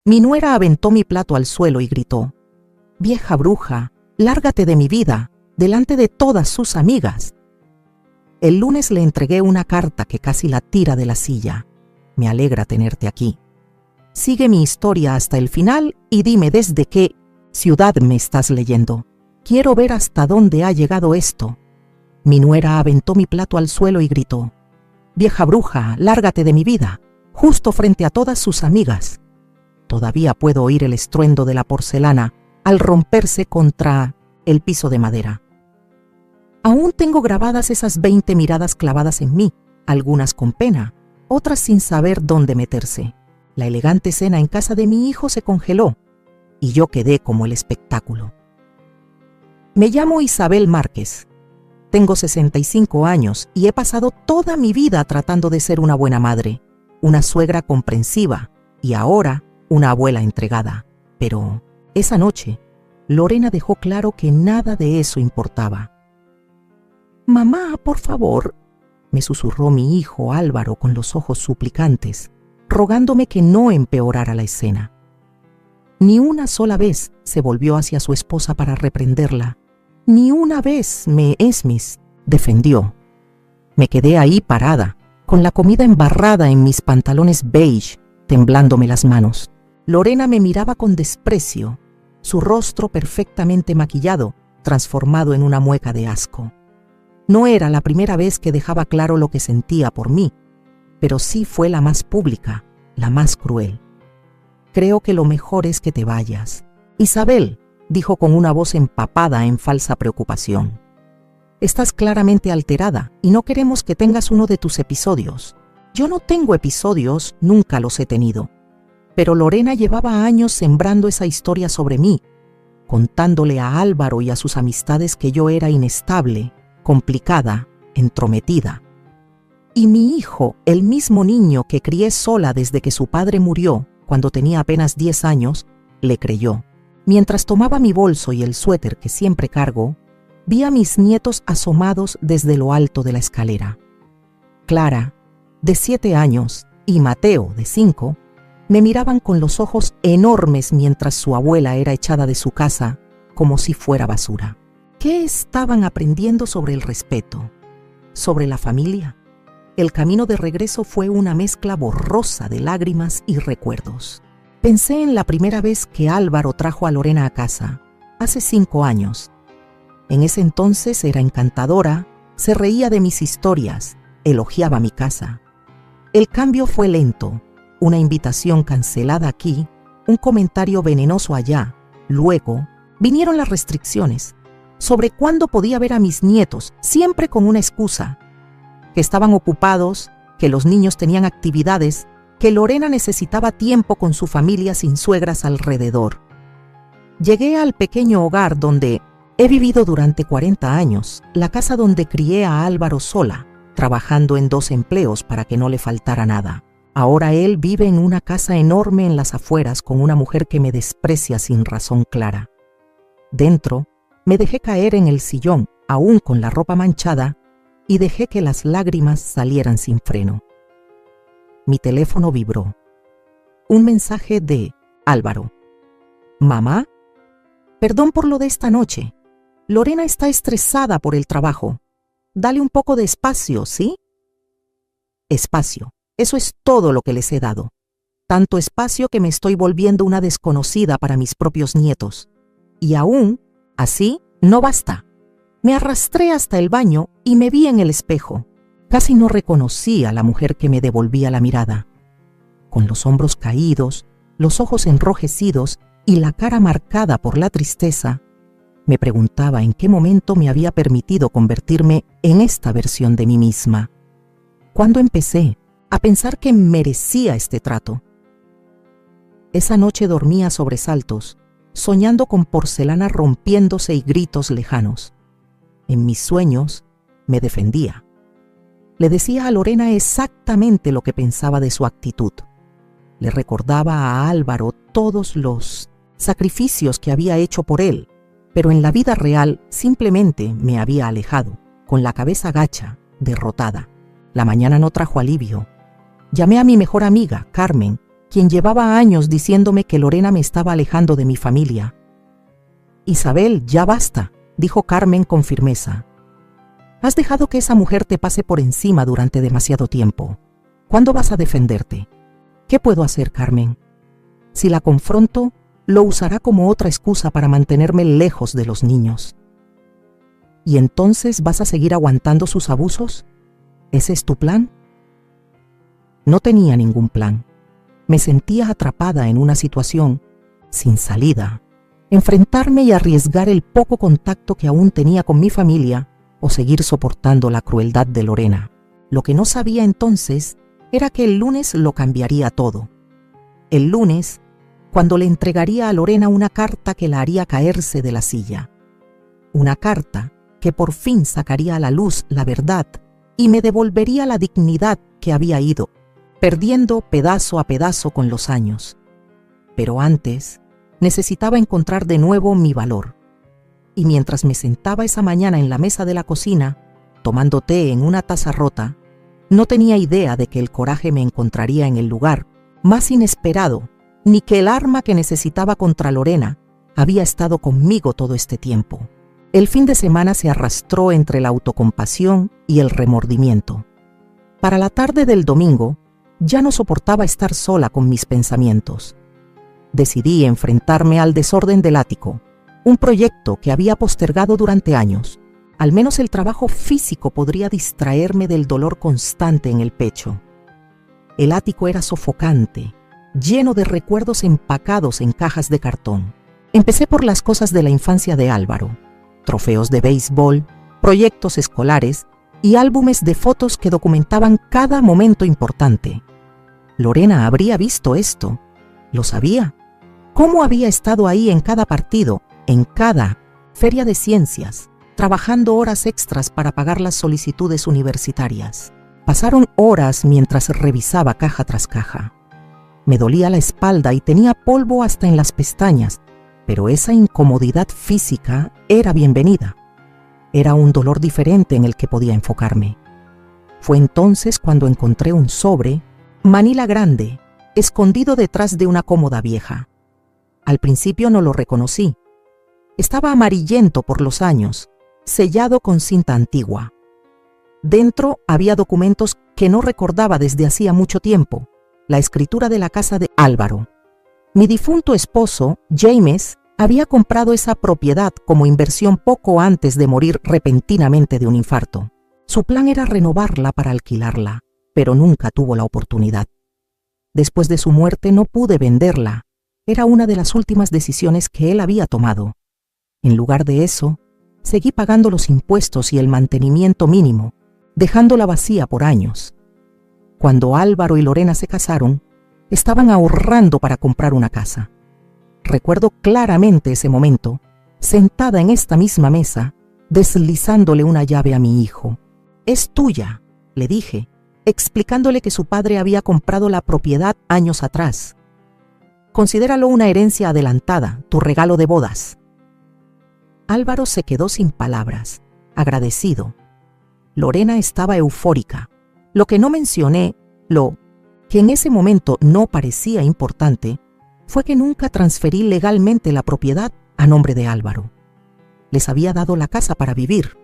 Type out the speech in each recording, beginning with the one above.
Mi nuera aventó mi plato al suelo y gritó: «Vieja bruja, lárgate de mi vida, delante de todas sus amigas». El lunes le entregué una carta que casi la tira de la silla. «Me alegra tenerte aquí. Sigue mi historia hasta el final y dime desde qué ciudad me estás leyendo. Quiero ver hasta dónde ha llegado esto». Mi nuera aventó mi plato al suelo y gritó: «Vieja bruja, lárgate de mi vida», justo frente a todas sus amigas. Todavía puedo oír el estruendo de la porcelana al romperse contra el piso de madera. Aún tengo grabadas esas 20 miradas clavadas en mí, algunas con pena, otras sin saber dónde meterse. La elegante cena en casa de mi hijo se congeló y yo quedé como el espectáculo. Me llamo Isabel Márquez. Tengo 65 años y he pasado toda mi vida tratando de ser una buena madre, una suegra comprensiva y ahora una abuela entregada. Pero esa noche, Lorena dejó claro que nada de eso importaba. «Mamá, por favor», me susurró mi hijo Álvaro con los ojos suplicantes, rogándome que no empeorara la escena. Ni una sola vez se volvió hacia su esposa para reprenderla. Ni una vez Esmis defendió. Me quedé ahí parada, con la comida embarrada en mis pantalones beige, temblándome las manos. Lorena me miraba con desprecio, su rostro perfectamente maquillado, transformado en una mueca de asco. No era la primera vez que dejaba claro lo que sentía por mí, pero sí fue la más pública, la más cruel. «Creo que lo mejor es que te vayas, Isabel», dijo con una voz empapada en falsa preocupación. «Estás claramente alterada y no queremos que tengas uno de tus episodios». Yo no tengo episodios, nunca los he tenido. Pero Lorena llevaba años sembrando esa historia sobre mí, contándole a Álvaro y a sus amistades que yo era inestable, complicada, entrometida. Y mi hijo, el mismo niño que crié sola desde que su padre murió, cuando tenía apenas 10 años, le creyó. Mientras tomaba mi bolso y el suéter que siempre cargo, vi a mis nietos asomados desde lo alto de la escalera. Clara, de 7 años, y Mateo, de 5, me miraban con los ojos enormes mientras su abuela era echada de su casa como si fuera basura. ¿Qué estaban aprendiendo sobre el respeto? ¿Sobre la familia? El camino de regreso fue una mezcla borrosa de lágrimas y recuerdos. Pensé en la primera vez que Álvaro trajo a Lorena a casa, hace 5 años. En ese entonces era encantadora, se reía de mis historias, elogiaba mi casa. El cambio fue lento, una invitación cancelada aquí, un comentario venenoso allá. Luego vinieron las restricciones sobre cuándo podía ver a mis nietos, siempre con una excusa: que estaban ocupados, que los niños tenían actividades, que Lorena necesitaba tiempo con su familia sin suegras alrededor. Llegué al pequeño hogar donde he vivido durante 40 años, la casa donde crié a Álvaro sola, trabajando en 2 empleos para que no le faltara nada. Ahora él vive en una casa enorme en las afueras con una mujer que me desprecia sin razón clara. Dentro, me dejé caer en el sillón, aún con la ropa manchada, y dejé que las lágrimas salieran sin freno. Mi teléfono vibró. Un mensaje de Álvaro. «Mamá, perdón por lo de esta noche. Lorena está estresada por el trabajo. Dale un poco de espacio, ¿sí?» Espacio. Eso es todo lo que les he dado. Tanto espacio que me estoy volviendo una desconocida para mis propios nietos. Y aún, así, no basta. Me arrastré hasta el baño y me vi en el espejo. Casi no reconocí a la mujer que me devolvía la mirada. Con los hombros caídos, los ojos enrojecidos y la cara marcada por la tristeza, me preguntaba en qué momento me había permitido convertirme en esta versión de mí misma. ¿Cuándo empecé a pensar que merecía este trato? Esa noche dormí a sobresaltos, soñando con porcelana rompiéndose y gritos lejanos. En mis sueños me defendía. Le decía a Lorena exactamente lo que pensaba de su actitud. Le recordaba a Álvaro todos los sacrificios que había hecho por él, pero en la vida real simplemente me había alejado, con la cabeza gacha, derrotada. La mañana no trajo alivio. Llamé a mi mejor amiga, Carmen, quien llevaba años diciéndome que Lorena me estaba alejando de mi familia. «Isabel, ya basta», dijo Carmen con firmeza. «Has dejado que esa mujer te pase por encima durante demasiado tiempo. ¿Cuándo vas a defenderte? ¿Qué puedo hacer, Carmen? Si la confronto, lo usará como otra excusa para mantenerme lejos de los niños. ¿Y entonces vas a seguir aguantando sus abusos? ¿Ese es tu plan?» No tenía ningún plan. Me sentía atrapada en una situación sin salida. Enfrentarme y arriesgar el poco contacto que aún tenía con mi familia o seguir soportando la crueldad de Lorena. Lo que no sabía entonces era que el lunes lo cambiaría todo. El lunes, cuando le entregaría a Lorena una carta que la haría caerse de la silla. Una carta que por fin sacaría a la luz la verdad y me devolvería la dignidad que había ido perdiendo pedazo a pedazo con los años. Pero antes necesitaba encontrar de nuevo mi valor. Y mientras me sentaba esa mañana en la mesa de la cocina, tomando té en una taza rota, no tenía idea de que el coraje me encontraría en el lugar más inesperado, ni que el arma que necesitaba contra Lorena había estado conmigo todo este tiempo. El fin de semana se arrastró entre la autocompasión y el remordimiento. Para la tarde del domingo, ya no soportaba estar sola con mis pensamientos. Decidí enfrentarme al desorden del ático, un proyecto que había postergado durante años. Al menos el trabajo físico podría distraerme del dolor constante en el pecho. El ático era sofocante, lleno de recuerdos empacados en cajas de cartón. Empecé por las cosas de la infancia de Álvaro: trofeos de béisbol, proyectos escolares y álbumes de fotos que documentaban cada momento importante. Lorena habría visto esto. Lo sabía. ¿Cómo había estado ahí en cada partido, en cada feria de ciencias, trabajando horas extras para pagar las solicitudes universitarias? Pasaron horas mientras revisaba caja tras caja. Me dolía la espalda y tenía polvo hasta en las pestañas, pero esa incomodidad física era bienvenida. Era un dolor diferente en el que podía enfocarme. Fue entonces cuando encontré un sobre, manila grande, escondido detrás de una cómoda vieja. Al principio no lo reconocí. Estaba amarillento por los años, sellado con cinta antigua. Dentro había documentos que no recordaba desde hacía mucho tiempo: la escritura de la casa de Álvaro. Mi difunto esposo, James, había comprado esa propiedad como inversión poco antes de morir repentinamente de un infarto. Su plan era renovarla para alquilarla, pero nunca tuvo la oportunidad. Después de su muerte no pude venderla. Era una de las últimas decisiones que él había tomado. En lugar de eso, seguí pagando los impuestos y el mantenimiento mínimo, dejándola vacía por años. Cuando Álvaro y Lorena se casaron, estaban ahorrando para comprar una casa. Recuerdo claramente ese momento, sentada en esta misma mesa, deslizándole una llave a mi hijo. «Es tuya», le dije, explicándole que su padre había comprado la propiedad años atrás. «Considéralo una herencia adelantada, tu regalo de bodas». Álvaro se quedó sin palabras, agradecido. Lorena estaba eufórica. Lo que no mencioné, lo que en ese momento no parecía importante, fue que nunca transferí legalmente la propiedad a nombre de Álvaro. Les había dado la casa para vivir,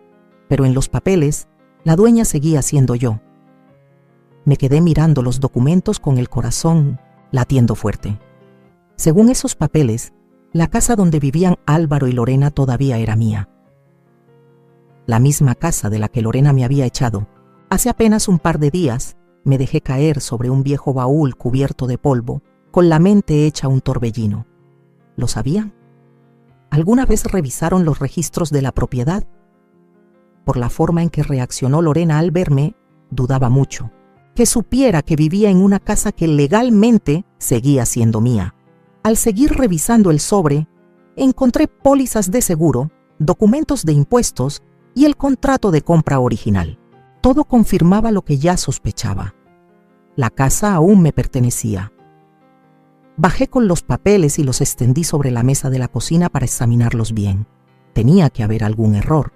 pero en los papeles la dueña seguía siendo yo. Me quedé mirando los documentos con el corazón latiendo fuerte. Según esos papeles, la casa donde vivían Álvaro y Lorena todavía era mía. La misma casa de la que Lorena me había echado. Hace apenas un par de días me dejé caer sobre un viejo baúl cubierto de polvo, con la mente hecha un torbellino. ¿Lo sabían? ¿Alguna vez revisaron los registros de la propiedad? Por la forma en que reaccionó Lorena al verme, dudaba mucho que supiera que vivía en una casa que legalmente seguía siendo mía. Al seguir revisando el sobre, encontré pólizas de seguro, documentos de impuestos y el contrato de compra original. Todo confirmaba lo que ya sospechaba. La casa aún me pertenecía. Bajé con los papeles y los extendí sobre la mesa de la cocina para examinarlos bien. Tenía que haber algún error.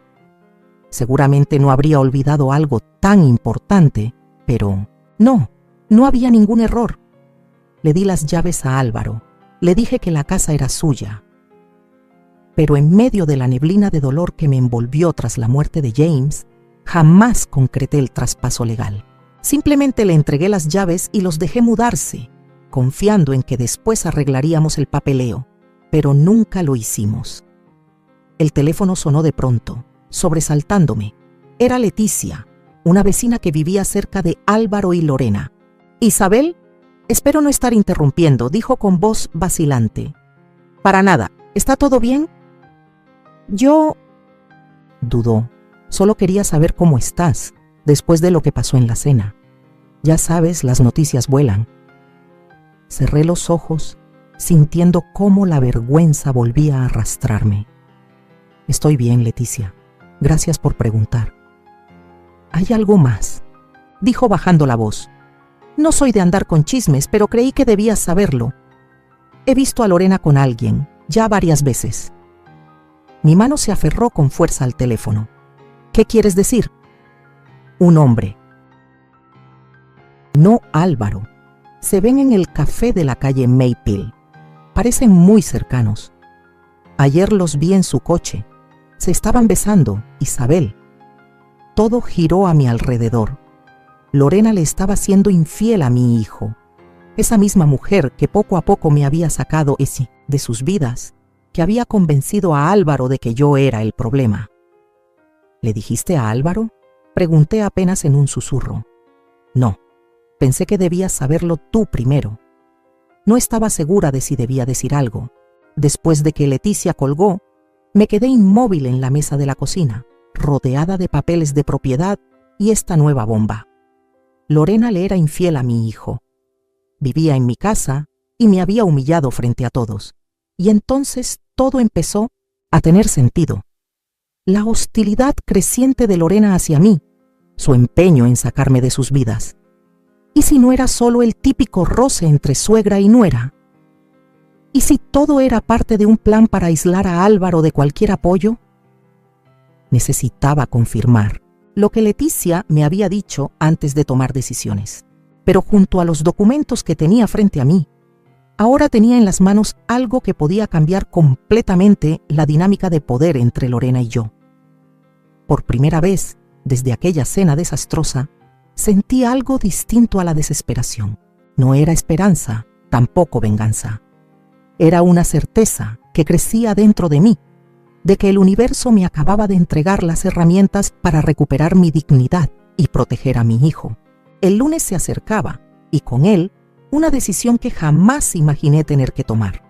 Seguramente no habría olvidado algo tan importante, pero no había ningún error. Le di las llaves a Álvaro. Le dije que la casa era suya. Pero en medio de la neblina de dolor que me envolvió tras la muerte de James, jamás concreté el traspaso legal. Simplemente le entregué las llaves y los dejé mudarse, confiando en que después arreglaríamos el papeleo, pero nunca lo hicimos. El teléfono sonó de pronto, sobresaltándome. Era Leticia, una vecina que vivía cerca de Álvaro y Lorena. «Isabel, espero no estar interrumpiendo», dijo con voz vacilante. «Para nada. ¿Está todo bien?» «Yo…» dudó. «Solo quería saber cómo estás, después de lo que pasó en la cena. Ya sabes, las noticias vuelan». Cerré los ojos, sintiendo cómo la vergüenza volvía a arrastrarme. «Estoy bien, Leticia. Gracias por preguntar». «Hay algo más», dijo bajando la voz. «No soy de andar con chismes, pero creí que debías saberlo. He visto a Lorena con alguien, ya varias veces». Mi mano se aferró con fuerza al teléfono. «¿Qué quieres decir?» «Un hombre». «No Álvaro. Se ven en el café de la calle Maple. Parecen muy cercanos. Ayer los vi en su coche. Se estaban besando, Isabel». Todo giró a mi alrededor. Lorena le estaba siendo infiel a mi hijo. Esa misma mujer que poco a poco me había sacado de sus vidas, que había convencido a Álvaro de que yo era el problema. «¿Le dijiste a Álvaro?», pregunté apenas en un susurro. «No, pensé que debías saberlo tú primero». No estaba segura de si debía decir algo. Después de que Leticia colgó, me quedé inmóvil en la mesa de la cocina, rodeada de papeles de propiedad y esta nueva bomba. Lorena le era infiel a mi hijo. Vivía en mi casa y me había humillado frente a todos. Y entonces todo empezó a tener sentido. La hostilidad creciente de Lorena hacia mí, su empeño en sacarme de sus vidas. ¿Y si no era solo el típico roce entre suegra y nuera? ¿Y si todo era parte de un plan para aislar a Álvaro de cualquier apoyo? Necesitaba confirmar lo que Leticia me había dicho antes de tomar decisiones. Pero junto a los documentos que tenía frente a mí, ahora tenía en las manos algo que podía cambiar completamente la dinámica de poder entre Lorena y yo. Por primera vez, desde aquella cena desastrosa, sentí algo distinto a la desesperación. No era esperanza, tampoco venganza. Era una certeza que crecía dentro de mí, de que el universo me acababa de entregar las herramientas para recuperar mi dignidad y proteger a mi hijo. El lunes se acercaba, y con él, una decisión que jamás imaginé tener que tomar.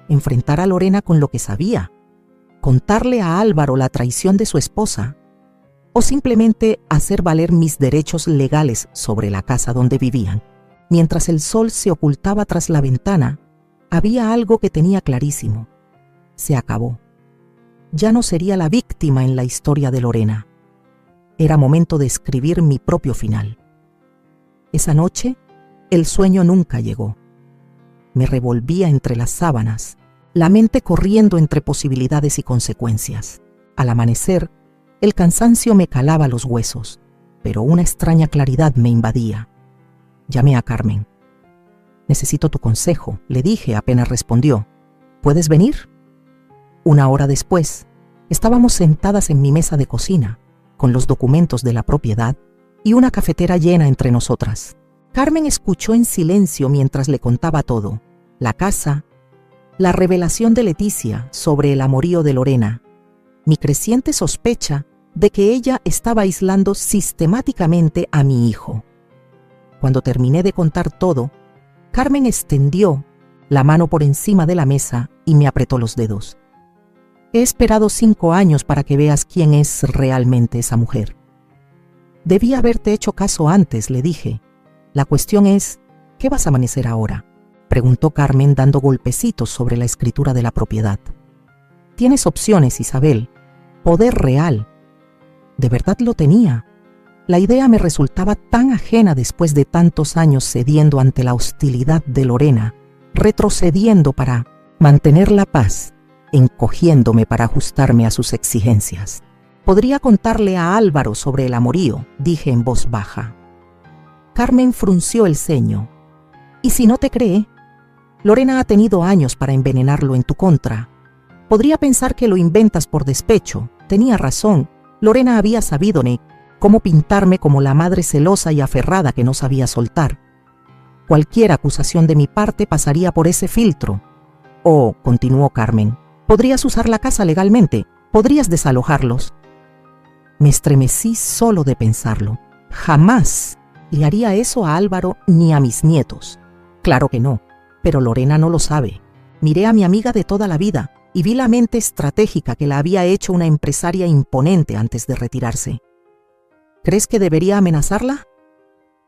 Enfrentar a Lorena con lo que sabía, contarle a Álvaro la traición de su esposa, o simplemente hacer valer mis derechos legales sobre la casa donde vivían. Mientras el sol se ocultaba tras la ventana, había algo que tenía clarísimo. Se acabó. Ya no sería la víctima en la historia de Lorena. Era momento de escribir mi propio final. Esa noche, el sueño nunca llegó. Me revolvía entre las sábanas, la mente corriendo entre posibilidades y consecuencias. Al amanecer, el cansancio me calaba los huesos, pero una extraña claridad me invadía. Llamé a Carmen. «Necesito tu consejo», le dije apenas respondió. «¿Puedes venir?». Una hora después, estábamos sentadas en mi mesa de cocina, con los documentos de la propiedad y una cafetera llena entre nosotras. Carmen escuchó en silencio mientras le contaba todo: la casa, la revelación de Leticia sobre el amorío de Lorena, mi creciente sospecha de que ella estaba aislando sistemáticamente a mi hijo. Cuando terminé de contar todo, Carmen extendió la mano por encima de la mesa y me apretó los dedos. «He esperado 5 años para que veas quién es realmente esa mujer». «Debí haberte hecho caso antes», le dije. «La cuestión es, ¿qué vas a amanecer ahora?», preguntó Carmen dando golpecitos sobre la escritura de la propiedad. «Tienes opciones, Isabel. Poder real». De verdad lo tenía. La idea me resultaba tan ajena después de tantos años cediendo ante la hostilidad de Lorena, retrocediendo para mantener la paz, encogiéndome para ajustarme a sus exigencias. «Podría contarle a Álvaro sobre el amorío», dije en voz baja. Carmen frunció el ceño. Y si no te cree, Lorena ha tenido años para envenenarlo en tu contra. Podría pensar que lo inventas por despecho. Tenía razón. Lorena había sabido, Nick, cómo pintarme como la madre celosa y aferrada que no sabía soltar. Cualquier acusación de mi parte pasaría por ese filtro. Oh, continuó Carmen, podrías usar la casa legalmente, podrías desalojarlos. Me estremecí solo de pensarlo. Jamás le haría eso a Álvaro ni a mis nietos. Claro que no, pero Lorena no lo sabe. Miré a mi amiga de toda la vida y vi la mente estratégica que la había hecho una empresaria imponente antes de retirarse. ¿Crees que debería amenazarla?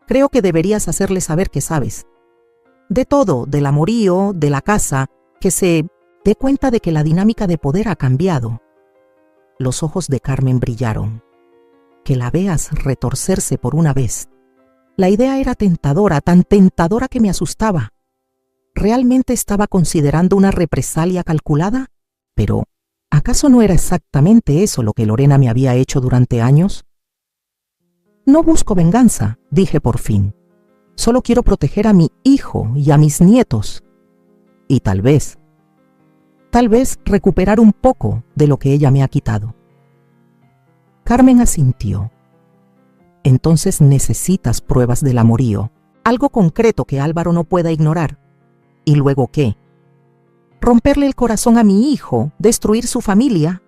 Creo que deberías hacerle saber que sabes. De todo, del amorío, de la casa, que se dé cuenta de que la dinámica de poder ha cambiado. Los ojos de Carmen brillaron. Que la veas retorcerse por una vez. La idea era tentadora, tan tentadora que me asustaba. ¿Realmente estaba considerando una represalia calculada? Pero, ¿acaso no era exactamente eso lo que Lorena me había hecho durante años? No busco venganza, dije por fin. Solo quiero proteger a mi hijo y a mis nietos. Y tal vez recuperar un poco de lo que ella me ha quitado. Carmen asintió. Entonces necesitas pruebas del amorío, algo concreto que Álvaro no pueda ignorar. ¿Y luego qué? ¿Romperle el corazón a mi hijo? ¿Destruir su familia?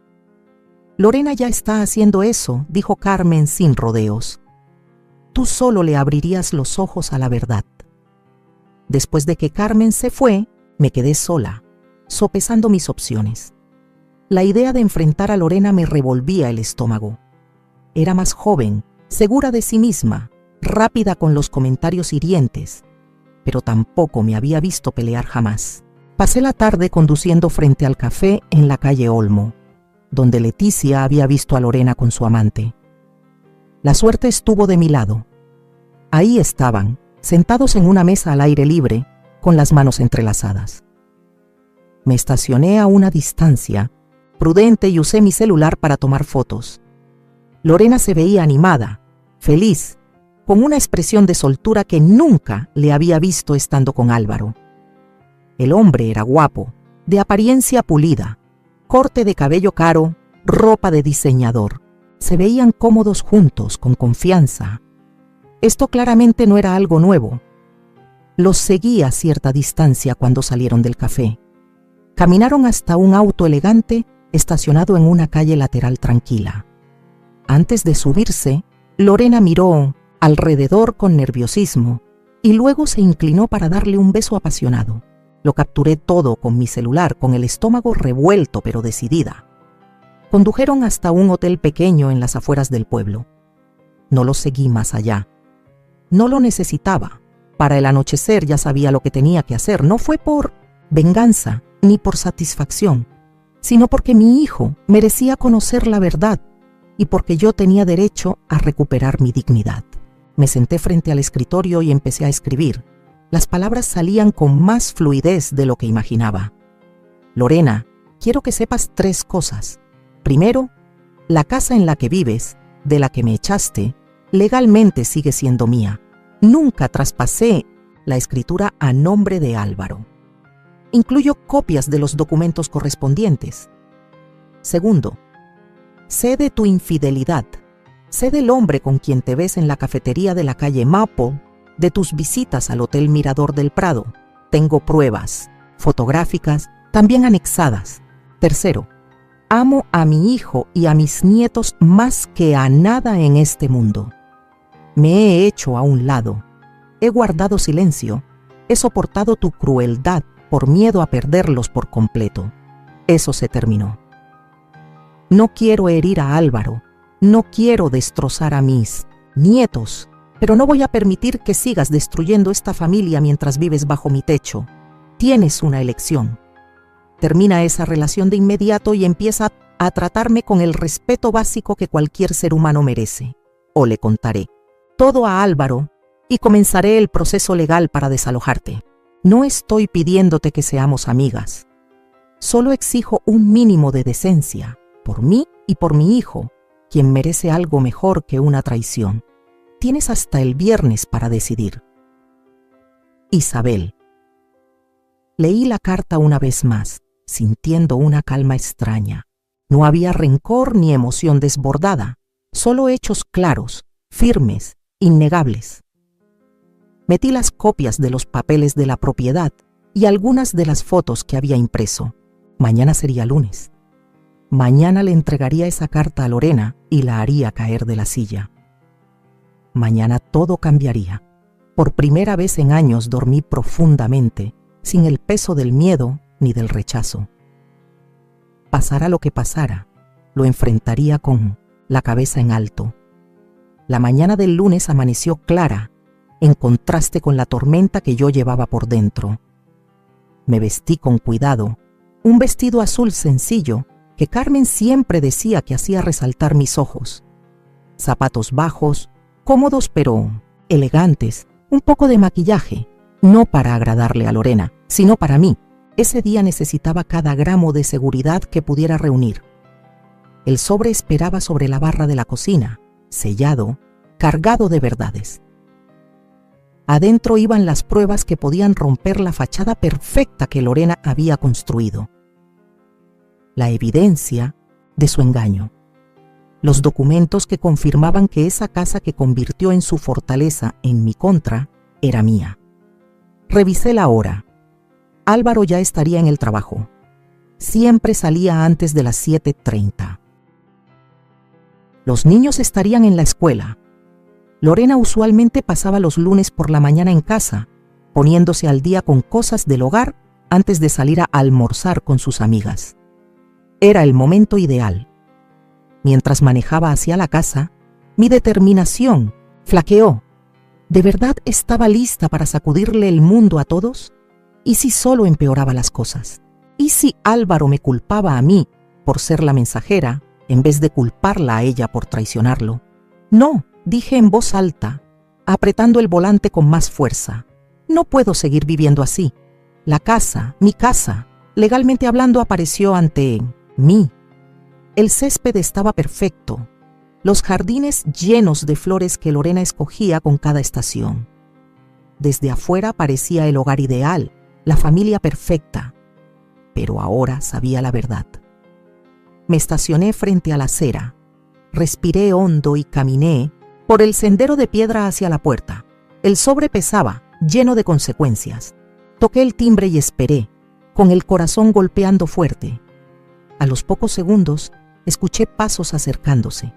Lorena ya está haciendo eso, dijo Carmen sin rodeos. Tú solo le abrirías los ojos a la verdad. Después de que Carmen se fue, me quedé sola, sopesando mis opciones. La idea de enfrentar a Lorena me revolvía el estómago. Era más joven, segura de sí misma, rápida con los comentarios hirientes, pero tampoco me había visto pelear jamás. Pasé la tarde conduciendo frente al café en la calle Olmo, donde Leticia había visto a Lorena con su amante. La suerte estuvo de mi lado. Ahí estaban, sentados en una mesa al aire libre, con las manos entrelazadas. Me estacioné a una distancia, prudente, y usé mi celular para tomar fotos. Lorena se veía animada, feliz, con una expresión de soltura que nunca le había visto estando con Álvaro. El hombre era guapo, de apariencia pulida, corte de cabello caro, ropa de diseñador. Se veían cómodos juntos, con confianza. Esto claramente no era algo nuevo. Los seguí a cierta distancia cuando salieron del café. Caminaron hasta un auto elegante estacionado en una calle lateral tranquila. Antes de subirse, Lorena miró alrededor con nerviosismo y luego se inclinó para darle un beso apasionado. Lo capturé todo con mi celular, con el estómago revuelto pero decidida. Condujeron hasta un hotel pequeño en las afueras del pueblo. No lo seguí más allá. No lo necesitaba. Para el anochecer ya sabía lo que tenía que hacer. No fue por venganza ni por satisfacción, sino porque mi hijo merecía conocer la verdad y porque yo tenía derecho a recuperar mi dignidad. Me senté frente al escritorio y empecé a escribir. Las palabras salían con más fluidez de lo que imaginaba. Lorena, quiero que sepas 3 cosas. Primero, la casa en la que vives, de la que me echaste, legalmente sigue siendo mía. Nunca traspasé la escritura a nombre de Álvaro. Incluyo copias de los documentos correspondientes. Segundo, sé de tu infidelidad. Sé del hombre con quien te ves en la cafetería de la calle Maple, de tus visitas al Hotel Mirador del Prado. Tengo pruebas, fotográficas, también anexadas. Tercero, amo a mi hijo y a mis nietos más que a nada en este mundo. Me he hecho a un lado. He guardado silencio. He soportado tu crueldad por miedo a perderlos por completo. Eso se terminó. No quiero herir a Álvaro. No quiero destrozar a mis nietos. Pero no voy a permitir que sigas destruyendo esta familia mientras vives bajo mi techo. Tienes una elección. Termina esa relación de inmediato y empieza a tratarme con el respeto básico que cualquier ser humano merece. O le contaré todo a Álvaro y comenzaré el proceso legal para desalojarte. No estoy pidiéndote que seamos amigas. Solo exijo un mínimo de decencia, por mí y por mi hijo, quien merece algo mejor que una traición. Tienes hasta el viernes para decidir. Isabel. Leí la carta una vez más, sintiendo una calma extraña. No había rencor ni emoción desbordada, solo hechos claros, firmes, innegables. Metí las copias de los papeles de la propiedad y algunas de las fotos que había impreso. Mañana sería lunes. Mañana le entregaría esa carta a Lorena y la haría caer de la silla. Mañana todo cambiaría. Por primera vez en años dormí profundamente, sin el peso del miedo ni del rechazo. Pasara lo que pasara, lo enfrentaría con la cabeza en alto. La mañana del lunes amaneció clara, en contraste con la tormenta que yo llevaba por dentro. Me vestí con cuidado, un vestido azul sencillo que Carmen siempre decía que hacía resaltar mis ojos. Zapatos bajos, cómodos pero elegantes, un poco de maquillaje, no para agradarle a Lorena, sino para mí. Ese día necesitaba cada gramo de seguridad que pudiera reunir. El sobre esperaba sobre la barra de la cocina, sellado, cargado de verdades. Adentro iban las pruebas que podían romper la fachada perfecta que Lorena había construido. La evidencia de su engaño. Los documentos que confirmaban que esa casa que convirtió en su fortaleza en mi contra era mía. Revisé la hora. Álvaro ya estaría en el trabajo. Siempre salía antes de las 7:30. Los niños estarían en la escuela. Lorena usualmente pasaba los lunes por la mañana en casa, poniéndose al día con cosas del hogar antes de salir a almorzar con sus amigas. Era el momento ideal. Mientras manejaba hacia la casa, mi determinación flaqueó. ¿De verdad estaba lista para sacudirle el mundo a todos? ¿Y si solo empeoraba las cosas? ¿Y si Álvaro me culpaba a mí por ser la mensajera en vez de culparla a ella por traicionarlo? No, dije en voz alta, apretando el volante con más fuerza. No puedo seguir viviendo así. La casa, mi casa, legalmente hablando, apareció ante mí. El césped estaba perfecto, los jardines llenos de flores que Lorena escogía con cada estación. Desde afuera parecía el hogar ideal, la familia perfecta, pero ahora sabía la verdad. Me estacioné frente a la acera, respiré hondo y caminé por el sendero de piedra hacia la puerta. El sobre pesaba, lleno de consecuencias. Toqué el timbre y esperé, con el corazón golpeando fuerte. A los pocos segundos, escuché pasos acercándose.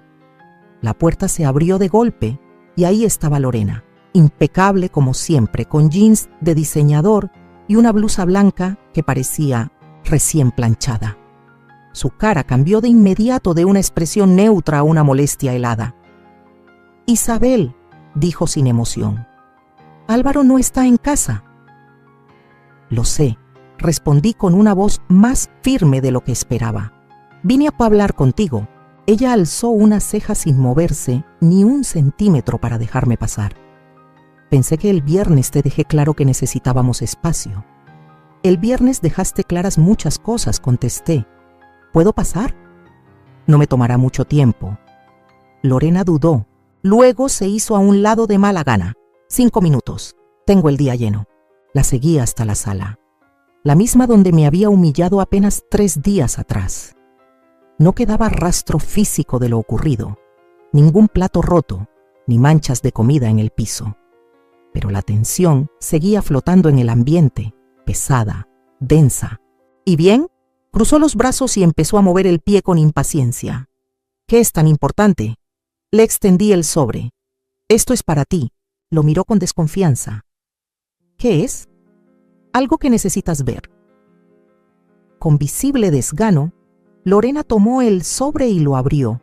La puerta se abrió de golpe y ahí estaba Lorena, impecable como siempre, con jeans de diseñador y una blusa blanca que parecía recién planchada. Su cara cambió de inmediato de una expresión neutra a una molestia helada. «Isabel», dijo sin emoción, «Álvaro no está en casa». «Lo sé», respondí con una voz más firme de lo que esperaba. «Vine a hablar contigo». Ella alzó una ceja sin moverse ni un centímetro para dejarme pasar. «Pensé que el viernes te dejé claro que necesitábamos espacio». «El viernes dejaste claras muchas cosas», contesté. «¿Puedo pasar?» «No me tomará mucho tiempo». Lorena dudó. Luego se hizo a un lado de mala gana. 5 minutos. Tengo el día lleno. La seguí hasta la sala. La misma donde me había humillado apenas 3 días atrás. No quedaba rastro físico de lo ocurrido. Ningún plato roto, ni manchas de comida en el piso. Pero la tensión seguía flotando en el ambiente, pesada, densa. ¿Y bien? Cruzó los brazos y empezó a mover el pie con impaciencia. ¿Qué es tan importante? Le extendí el sobre. «Esto es para ti». Lo miró con desconfianza. «¿Qué es?» «Algo que necesitas ver». Con visible desgano, Lorena tomó el sobre y lo abrió.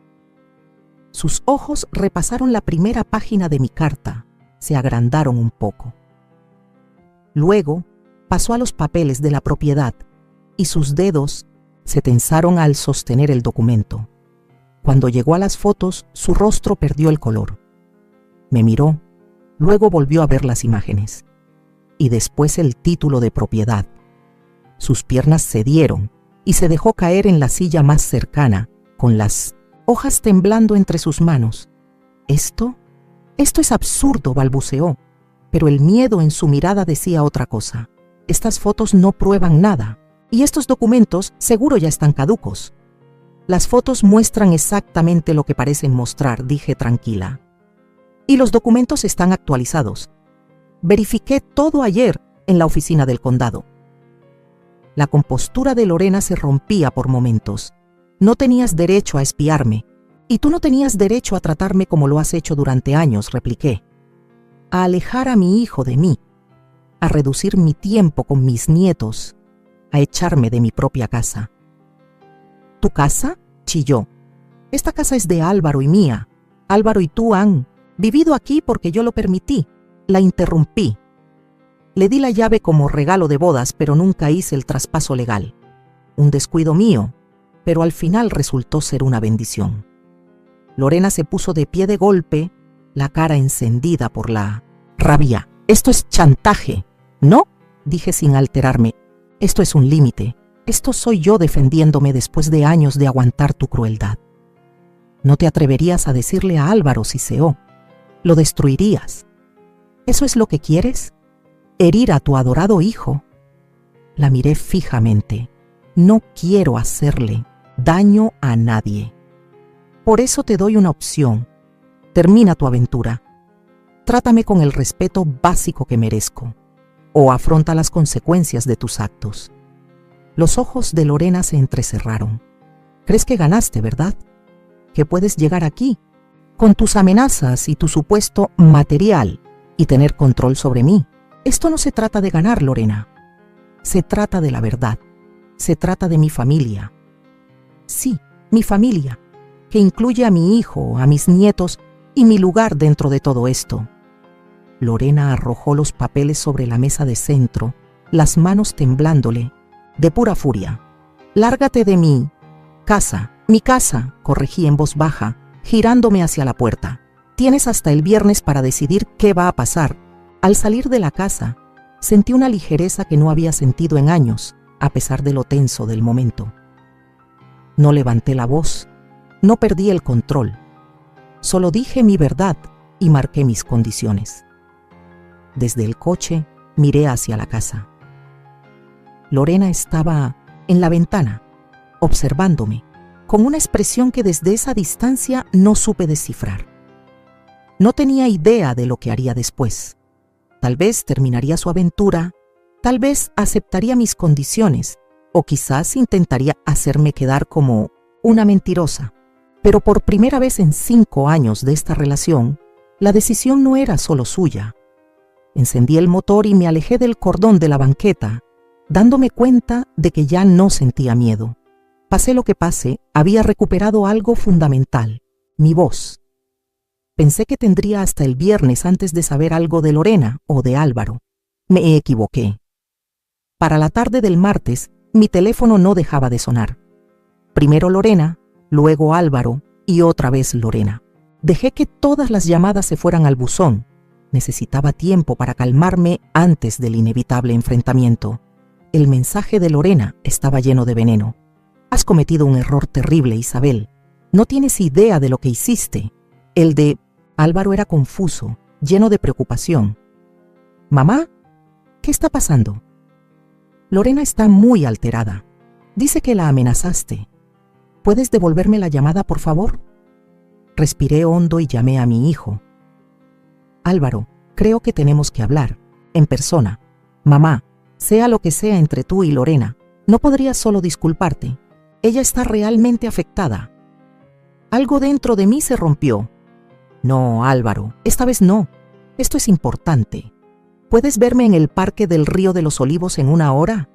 Sus ojos repasaron la primera página de mi carta. Se agrandaron un poco. Luego pasó a los papeles de la propiedad y sus dedos se tensaron al sostener el documento. Cuando llegó a las fotos, su rostro perdió el color. Me miró, luego volvió a ver las imágenes. Y después el título de propiedad. Sus piernas cedieron y se dejó caer en la silla más cercana, con las hojas temblando entre sus manos. Esto es absurdo», balbuceó. pero el miedo en su mirada decía otra cosa. Estas fotos no prueban nada, y estos documentos seguro ya están caducos. Las fotos muestran exactamente lo que parecen mostrar, dije tranquila. Y los documentos están actualizados. Verifiqué todo ayer en la oficina del condado. La compostura de Lorena se rompía por momentos. No tenías derecho a espiarme, y tú no tenías derecho a tratarme como lo has hecho durante años, repliqué. A alejar a mi hijo de mí, a reducir mi tiempo con mis nietos, a echarme de mi propia casa. ¿Tu casa?, chilló. Esta casa es de Álvaro y mía. Álvaro y tú han vivido aquí porque yo lo permití. La interrumpí. Le di la llave como regalo de bodas, pero nunca hice el traspaso legal. Un descuido mío, pero al final resultó ser una bendición. Lorena se puso de pie de golpe, la cara encendida por la rabia. Esto es chantaje, ¿no?, dije sin alterarme. Esto es un límite. Esto soy yo defendiéndome después de años de aguantar tu crueldad. No te atreverías a decirle a Álvaro si Ciseó. Lo destruirías. ¿Eso es lo que quieres? ¿Herir a tu adorado hijo? La miré fijamente. No quiero hacerle daño a nadie. Por eso te doy una opción. Termina tu aventura. Trátame con el respeto básico que merezco, o afronta las consecuencias de tus actos. Los ojos de Lorena se entrecerraron. ¿Crees que ganaste, verdad? ¿Que puedes llegar aquí, con tus amenazas y tu supuesto material, y tener control sobre mí? Esto no se trata de ganar, Lorena. Se trata de la verdad. Se trata de mi familia. Sí, mi familia, que incluye a mi hijo, a mis nietos y mi lugar dentro de todo esto. Lorena arrojó los papeles sobre la mesa de centro, las manos temblándole, de pura furia. «Lárgate de mi casa», corregí en voz baja, girándome hacia la puerta. «Tienes hasta el viernes para decidir qué va a pasar». Al salir de la casa, sentí una ligereza que no había sentido en años, a pesar de lo tenso del momento. No levanté la voz, no perdí el control. Solo dije mi verdad y marqué mis condiciones. Desde el coche miré hacia la casa. Lorena estaba en la ventana, observándome, con una expresión que desde esa distancia no supe descifrar. No tenía idea de lo que haría después. Tal vez terminaría su aventura, tal vez aceptaría mis condiciones, o quizás intentaría hacerme quedar como una mentirosa. Pero por primera vez en 5 años de esta relación, la decisión no era solo suya. Encendí el motor y me alejé del cordón de la banqueta, dándome cuenta de que ya no sentía miedo. Pase lo que pase, había recuperado algo fundamental, mi voz. Pensé que tendría hasta el viernes antes de saber algo de Lorena o de Álvaro. Me equivoqué. Para la tarde del martes, mi teléfono no dejaba de sonar. Primero Lorena, luego Álvaro y otra vez Lorena. Dejé que todas las llamadas se fueran al buzón. Necesitaba tiempo para calmarme antes del inevitable enfrentamiento. El mensaje de Lorena estaba lleno de veneno. «Has cometido un error terrible, Isabel. No tienes idea de lo que hiciste». El de Álvaro era confuso, lleno de preocupación. «Mamá, ¿qué está pasando?» «Lorena está muy alterada. Dice que la amenazaste. ¿Puedes devolverme la llamada, por favor?» Respiré hondo y llamé a mi hijo. «Álvaro, creo que tenemos que hablar, en persona. Mamá, sea lo que sea entre tú y Lorena, ¿no podrías solo disculparte? Ella está realmente afectada». Algo dentro de mí se rompió. «No, Álvaro, esta vez no. Esto es importante. ¿Puedes verme en el Parque del Río de los Olivos en 1 hora?»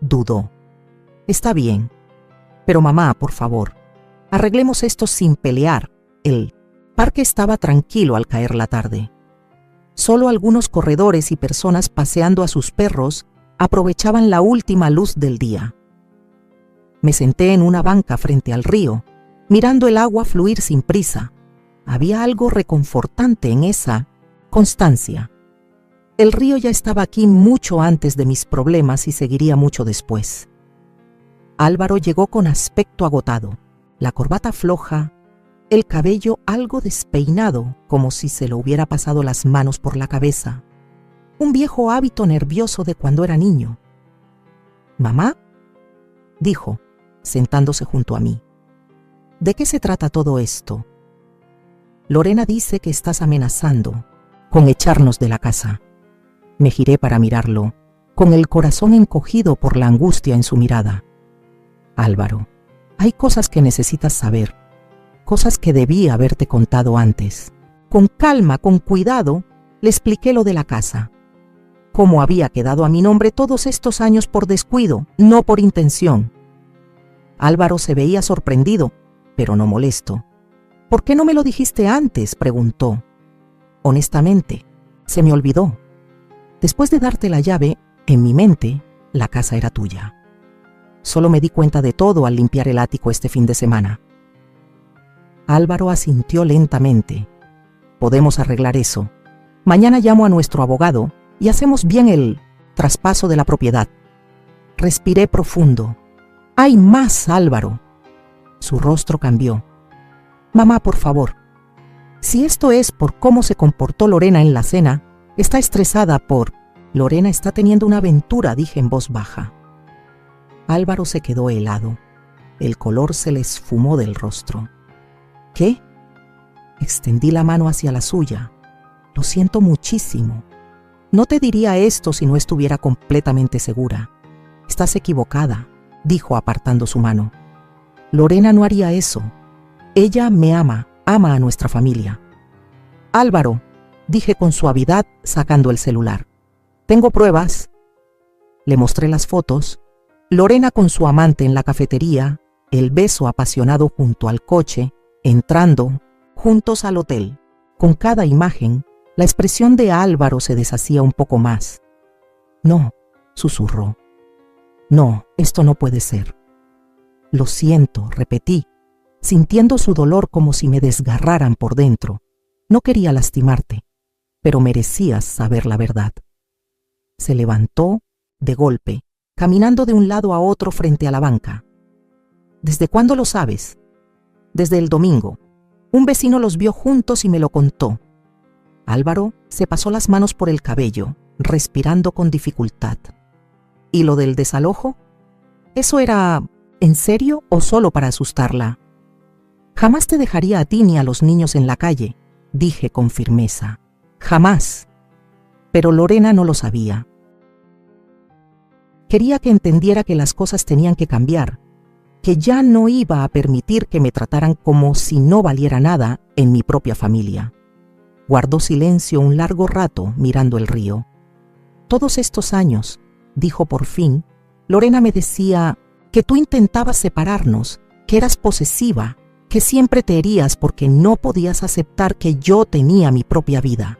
Dudó. «Está bien. Pero mamá, por favor, arreglemos esto sin pelear». El parque estaba tranquilo al caer la tarde. Solo algunos corredores y personas paseando a sus perros aprovechaban la última luz del día. Me senté en una banca frente al río, mirando el agua fluir sin prisa. Había algo reconfortante en esa constancia. El río ya estaba aquí mucho antes de mis problemas y seguiría mucho después. Álvaro llegó con aspecto agotado, la corbata floja, el cabello algo despeinado, como si se le hubiera pasado las manos por la cabeza. Un viejo hábito nervioso de cuando era niño. «¿Mamá?», dijo, sentándose junto a mí. «¿De qué se trata todo esto?». «Lorena dice que estás amenazando con echarnos de la casa». Me giré para mirarlo, con el corazón encogido por la angustia en su mirada. «Álvaro, hay cosas que necesitas saber, cosas que debí haberte contado antes». Con calma, con cuidado, le expliqué lo de la casa. Cómo había quedado a mi nombre todos estos años por descuido, no por intención. Álvaro se veía sorprendido, pero no molesto. «¿Por qué no me lo dijiste antes?», preguntó. «Honestamente, se me olvidó. Después de darte la llave, en mi mente, la casa era tuya. Solo me di cuenta de todo al limpiar el ático este fin de semana». Álvaro asintió lentamente. «Podemos arreglar eso. Mañana llamo a nuestro abogado y hacemos bien el traspaso de la propiedad». Respiré profundo. «Hay más, Álvaro». Su rostro cambió. «Mamá, por favor. Si esto es por cómo se comportó Lorena en la cena, está estresada por... Lorena está teniendo una aventura», dije en voz baja. Álvaro se quedó helado. El color se le esfumó del rostro. «¿Qué?». Extendí la mano hacia la suya. «Lo siento muchísimo. No te diría esto si no estuviera completamente segura». «Estás equivocada», dijo apartando su mano. «Lorena no haría eso. Ella me ama a nuestra familia». «Álvaro», dije con suavidad sacando el celular. «Tengo pruebas». Le mostré las fotos. Lorena con su amante en la cafetería, el beso apasionado junto al coche, entrando juntos al hotel. Con cada imagen, la expresión de Álvaro se deshacía un poco más. «No», susurró. «No, esto no puede ser». «Lo siento», repetí, sintiendo su dolor como si me desgarraran por dentro. «No quería lastimarte, pero merecías saber la verdad». Se levantó de golpe, caminando de un lado a otro frente a la banca. «¿Desde cuándo lo sabes?». «Desde el domingo. Un vecino los vio juntos y me lo contó». Álvaro se pasó las manos por el cabello, respirando con dificultad. «¿Y lo del desalojo? ¿Eso era en serio o solo para asustarla?». «Jamás te dejaría a ti ni a los niños en la calle», dije con firmeza. «Jamás». Pero Lorena no lo sabía. Quería que entendiera que las cosas tenían que cambiar, que ya no iba a permitir que me trataran como si no valiera nada en mi propia familia. Guardó silencio un largo rato mirando el río. «Todos estos años», dijo por fin, «Lorena me decía que tú intentabas separarnos, que eras posesiva, que siempre te herías porque no podías aceptar que yo tenía mi propia vida».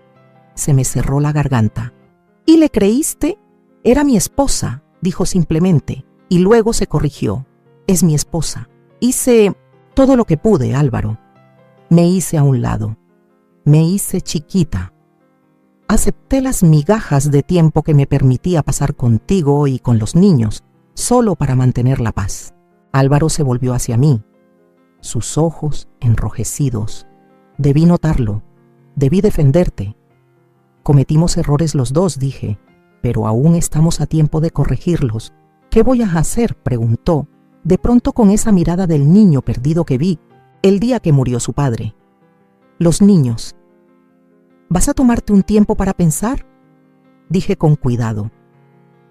Se me cerró la garganta. «¿Y le creíste?». «Era mi esposa», dijo simplemente, y luego se corrigió. «Es mi esposa. Hice todo lo que pude, Álvaro. Me hice a un lado. Me hice chiquita. Acepté las migajas de tiempo que me permitía pasar contigo y con los niños, solo para mantener la paz». Álvaro se volvió hacia mí. Sus ojos enrojecidos. «Debí notarlo. Debí defenderte. Cometimos errores los dos», dije, «pero aún estamos a tiempo de corregirlos». «¿Qué voy a hacer?», preguntó, de pronto con esa mirada del niño perdido que vi el día que murió su padre. «Los niños». «¿Vas a tomarte un tiempo para pensar?», dije con cuidado.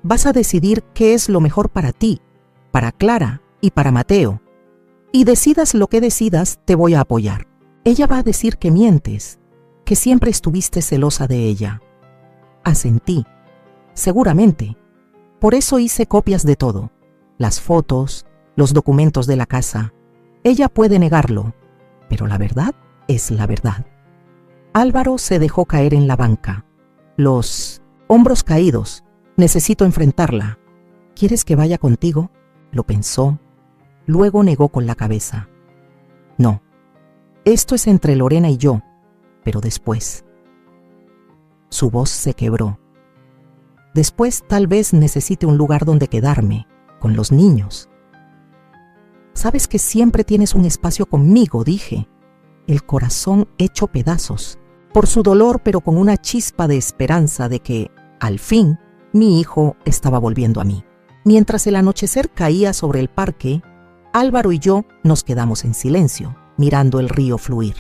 «Vas a decidir qué es lo mejor para ti, para Clara y para Mateo. Y decidas lo que decidas, te voy a apoyar. Ella va a decir que mientes, que siempre estuviste celosa de ella». Asentí. «Seguramente. Por eso hice copias de todo. Las fotos, los documentos de la casa. Ella puede negarlo, pero la verdad es la verdad». Álvaro se dejó caer en la banca, los hombros caídos. «Necesito enfrentarla». «¿Quieres que vaya contigo?». Lo pensó, luego negó con la cabeza. «No, esto es entre Lorena y yo, pero después». Su voz se quebró. «Después tal vez necesite un lugar donde quedarme, con los niños». «Sabes que siempre tienes un espacio conmigo», dije. el corazón hecho pedazos, por su dolor, pero con una chispa de esperanza de que, al fin, mi hijo estaba volviendo a mí. Mientras el anochecer caía sobre el parque, Álvaro y yo nos quedamos en silencio, mirando el río fluir.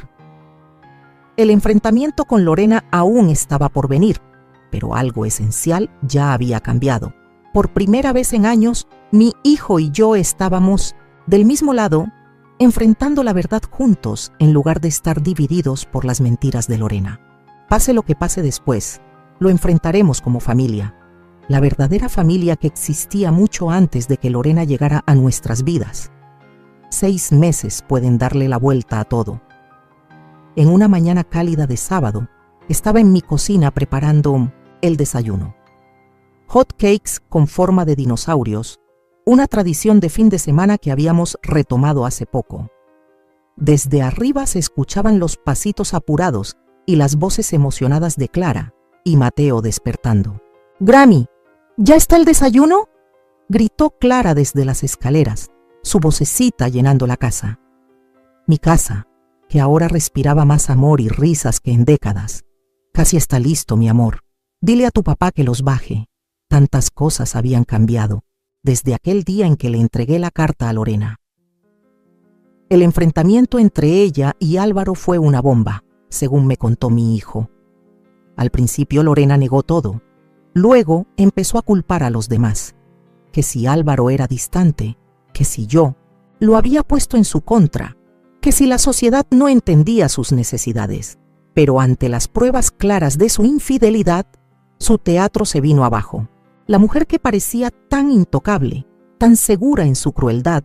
El enfrentamiento con Lorena aún estaba por venir, pero algo esencial ya había cambiado. Por primera vez en años, mi hijo y yo estábamos del mismo lado, enfrentando la verdad juntos en lugar de estar divididos por las mentiras de Lorena. Pase lo que pase después, lo enfrentaremos como familia, la verdadera familia que existía mucho antes de que Lorena llegara a nuestras vidas. 6 meses pueden darle la vuelta a todo. En una mañana cálida de sábado, estaba en mi cocina preparando el desayuno. Hot cakes con forma de dinosaurios, una tradición de fin de semana que habíamos retomado hace poco. Desde arriba se escuchaban los pasitos apurados y las voces emocionadas de Clara y Mateo despertando. «Grammy, ¿ya está el desayuno?», gritó Clara desde las escaleras, su vocecita llenando la casa. Mi casa, que ahora respiraba más amor y risas que en décadas. «Casi está listo, mi amor. Dile a tu papá que los baje». Tantas cosas habían cambiado desde aquel día en que le entregué la carta a Lorena. El enfrentamiento entre ella y Álvaro fue una bomba, según me contó mi hijo. Al principio Lorena negó todo. Luego empezó a culpar a los demás. Que si Álvaro era distante, que si yo lo había puesto en su contra, que si la sociedad no entendía sus necesidades. Pero ante las pruebas claras de su infidelidad, su teatro se vino abajo. La mujer que parecía tan intocable, tan segura en su crueldad,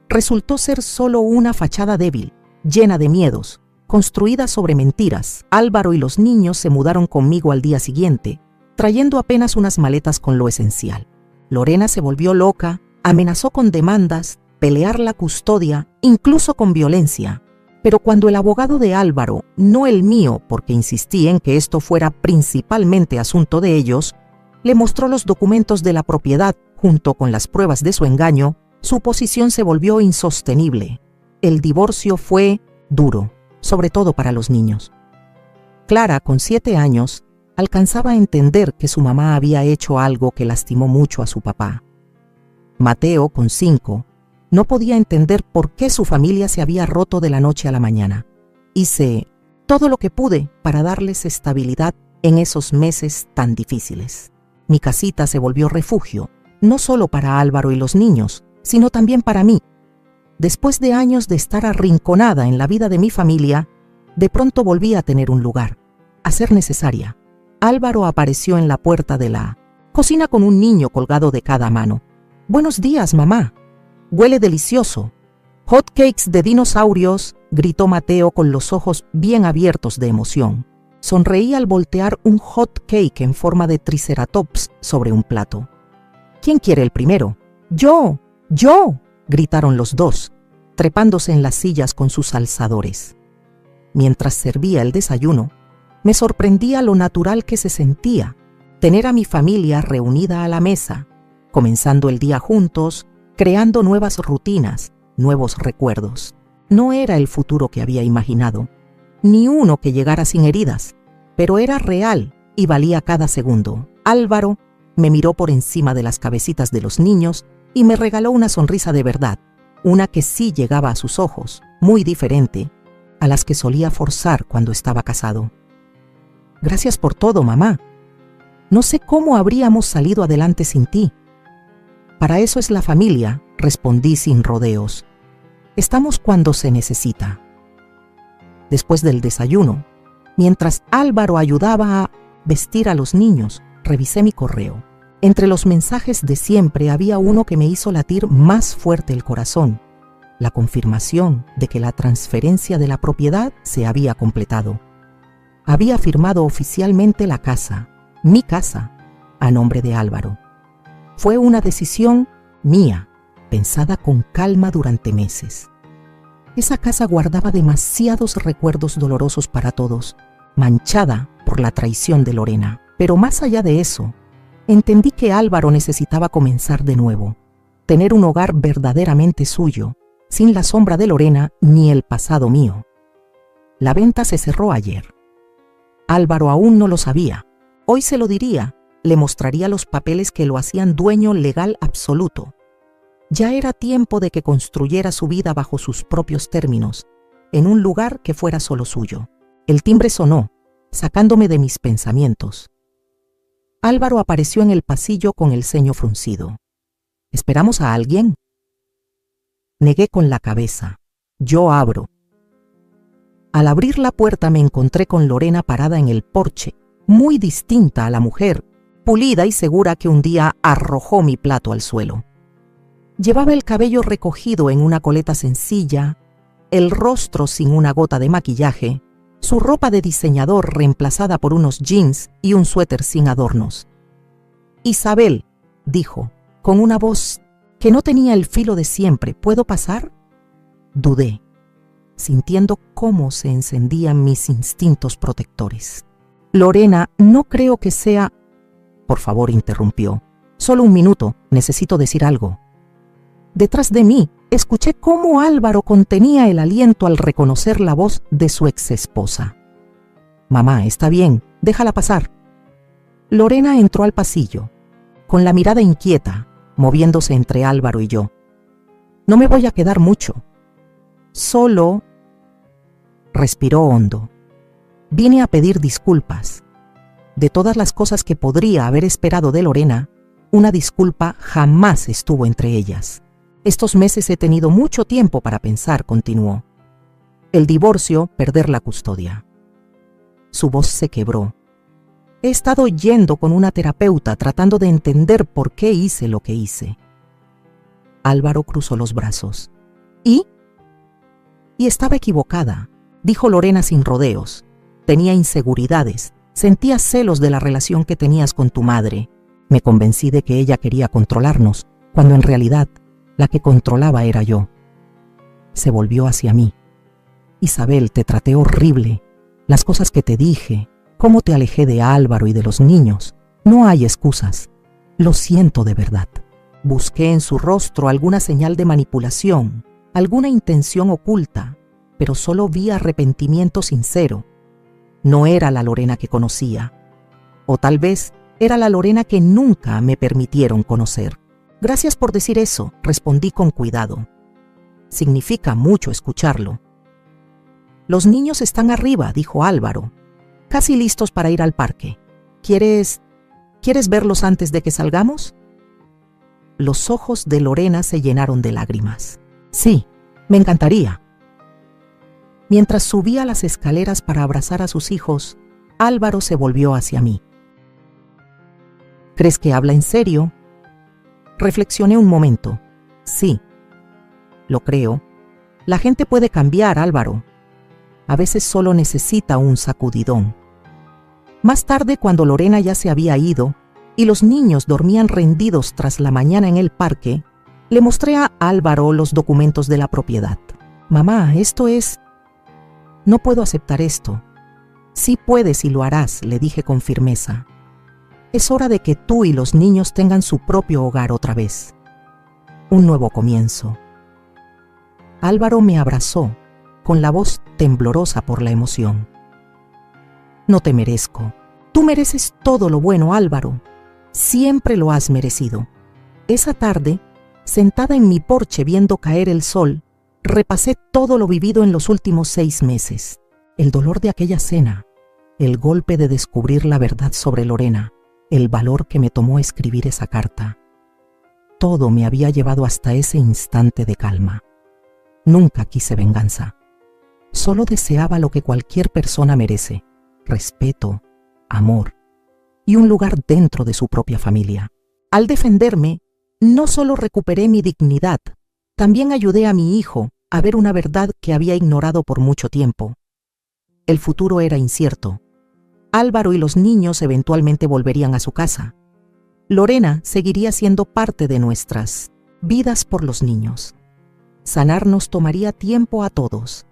resultó ser solo una fachada débil, llena de miedos, construida sobre mentiras. Álvaro y los niños se mudaron conmigo al día siguiente, trayendo apenas unas maletas con lo esencial. Lorena se volvió loca, amenazó con demandas, pelear la custodia, incluso con violencia. Pero cuando el abogado de Álvaro, no el mío, porque insistí en que esto fuera principalmente asunto de ellos, le mostró los documentos de la propiedad junto con las pruebas de su engaño, su posición se volvió insostenible. El divorcio fue duro, sobre todo para los niños. Clara, con 7 años, alcanzaba a entender que su mamá había hecho algo que lastimó mucho a su papá. Mateo, con 5, no podía entender por qué su familia se había roto de la noche a la mañana. Hice todo lo que pude para darles estabilidad en esos meses tan difíciles. Mi casita se volvió refugio, no solo para Álvaro y los niños, sino también para mí. Después de años de estar arrinconada en la vida de mi familia, de pronto volví a tener un lugar, a ser necesaria. Álvaro apareció en la puerta de la cocina con un niño colgado de cada mano. «Buenos días, mamá. Huele delicioso». «Hot cakes de dinosaurios», gritó Mateo con los ojos bien abiertos de emoción. Sonreí al voltear un hot cake en forma de triceratops sobre un plato. «¿Quién quiere el primero?» «Yo, yo», gritaron los dos, trepándose en las sillas con sus alzadores. Mientras servía el desayuno, me sorprendía lo natural que se sentía tener a mi familia reunida a la mesa, comenzando el día juntos, creando nuevas rutinas, nuevos recuerdos. No era el futuro que había imaginado, ni uno que llegara sin heridas, pero era real y valía cada segundo. Álvaro me miró por encima de las cabecitas de los niños y me regaló una sonrisa de verdad, una que sí llegaba a sus ojos, muy diferente a las que solía forzar cuando estaba casado. «Gracias por todo, mamá. No sé cómo habríamos salido adelante sin ti». «Para eso es la familia», respondí sin rodeos. «Estamos cuando se necesita». Después del desayuno, mientras Álvaro ayudaba a vestir a los niños, revisé mi correo. Entre los mensajes de siempre había uno que me hizo latir más fuerte el corazón, la confirmación de que la transferencia de la propiedad se había completado. Había firmado oficialmente la casa, mi casa, a nombre de Álvaro. Fue una decisión mía, pensada con calma durante meses. Esa casa guardaba demasiados recuerdos dolorosos para todos, manchada por la traición de Lorena. Pero más allá de eso, entendí que Álvaro necesitaba comenzar de nuevo, tener un hogar verdaderamente suyo, sin la sombra de Lorena ni el pasado mío. La venta se cerró ayer. Álvaro aún no lo sabía. Hoy se lo diría, le mostraría los papeles que lo hacían dueño legal absoluto. Ya era tiempo de que construyera su vida bajo sus propios términos, en un lugar que fuera solo suyo. El timbre sonó, sacándome de mis pensamientos. Álvaro apareció en el pasillo con el ceño fruncido. ¿Esperamos a alguien? Negué con la cabeza. Yo abro. Al abrir la puerta me encontré con Lorena parada en el porche, muy distinta a la mujer, pulida y segura que un día arrojó mi plato al suelo. Llevaba el cabello recogido en una coleta sencilla, el rostro sin una gota de maquillaje, su ropa de diseñador reemplazada por unos jeans y un suéter sin adornos. «Isabel», dijo, con una voz que no tenía el filo de siempre, «¿puedo pasar?». Dudé, sintiendo cómo se encendían mis instintos protectores. «Lorena, no creo que sea…». «Por favor», interrumpió. «Solo un minuto, necesito decir algo». Detrás de mí, escuché cómo Álvaro contenía el aliento al reconocer la voz de su exesposa. «Mamá, está bien, déjala pasar». Lorena entró al pasillo, con la mirada inquieta, moviéndose entre Álvaro y yo. «No me voy a quedar mucho. Solo…». Respiró hondo. «Vine a pedir disculpas. De todas las cosas que podría haber esperado de Lorena, una disculpa jamás estuvo entre ellas. Estos meses he tenido mucho tiempo para pensar», continuó. «El divorcio, perder la custodia». Su voz se quebró. «He estado yendo con una terapeuta tratando de entender por qué hice lo que hice». Álvaro cruzó los brazos. ¿Y? «Y estaba equivocada», dijo Lorena sin rodeos. «Tenía inseguridades, sentía celos de la relación que tenías con tu madre. Me convencí de que ella quería controlarnos, cuando en realidad la que controlaba era yo». Se volvió hacia mí. «Isabel, te traté horrible. Las cosas que te dije, cómo te alejé de Álvaro y de los niños. No hay excusas. Lo siento de verdad». Busqué en su rostro alguna señal de manipulación, alguna intención oculta, pero solo vi arrepentimiento sincero. No era la Lorena que conocía. O tal vez era la Lorena que nunca me permitieron conocer. «Gracias por decir eso», respondí con cuidado. «Significa mucho escucharlo». «Los niños están arriba», dijo Álvaro, «casi listos para ir al parque. ¿Quieres verlos antes de que salgamos?». Los ojos de Lorena se llenaron de lágrimas. «Sí, me encantaría». Mientras subía las escaleras para abrazar a sus hijos, Álvaro se volvió hacia mí. «¿Crees que habla en serio?». Reflexioné un momento. «Sí, lo creo. La gente puede cambiar, Álvaro. A veces solo necesita un sacudidón». Más tarde, cuando Lorena ya se había ido y los niños dormían rendidos tras la mañana en el parque, le mostré a Álvaro los documentos de la propiedad. «Mamá, esto es…». «No puedo aceptar esto». «Sí puedes y lo harás», le dije con firmeza. «Es hora de que tú y los niños tengan su propio hogar otra vez. Un nuevo comienzo». Álvaro me abrazó, con la voz temblorosa por la emoción. «No te merezco. Tú mereces todo lo bueno, Álvaro. Siempre lo has merecido». Esa tarde, sentada en mi porche viendo caer el sol, repasé todo lo vivido en los últimos 6 meses. El dolor de aquella cena, el golpe de descubrir la verdad sobre Lorena, el valor que me tomó escribir esa carta. Todo me había llevado hasta ese instante de calma. Nunca quise venganza. Solo deseaba lo que cualquier persona merece: respeto, amor y un lugar dentro de su propia familia. Al defenderme, no solo recuperé mi dignidad, también ayudé a mi hijo a ver una verdad que había ignorado por mucho tiempo. El futuro era incierto. Álvaro y los niños eventualmente volverían a su casa. Lorena seguiría siendo parte de nuestras vidas por los niños. Sanar nos tomaría tiempo a todos,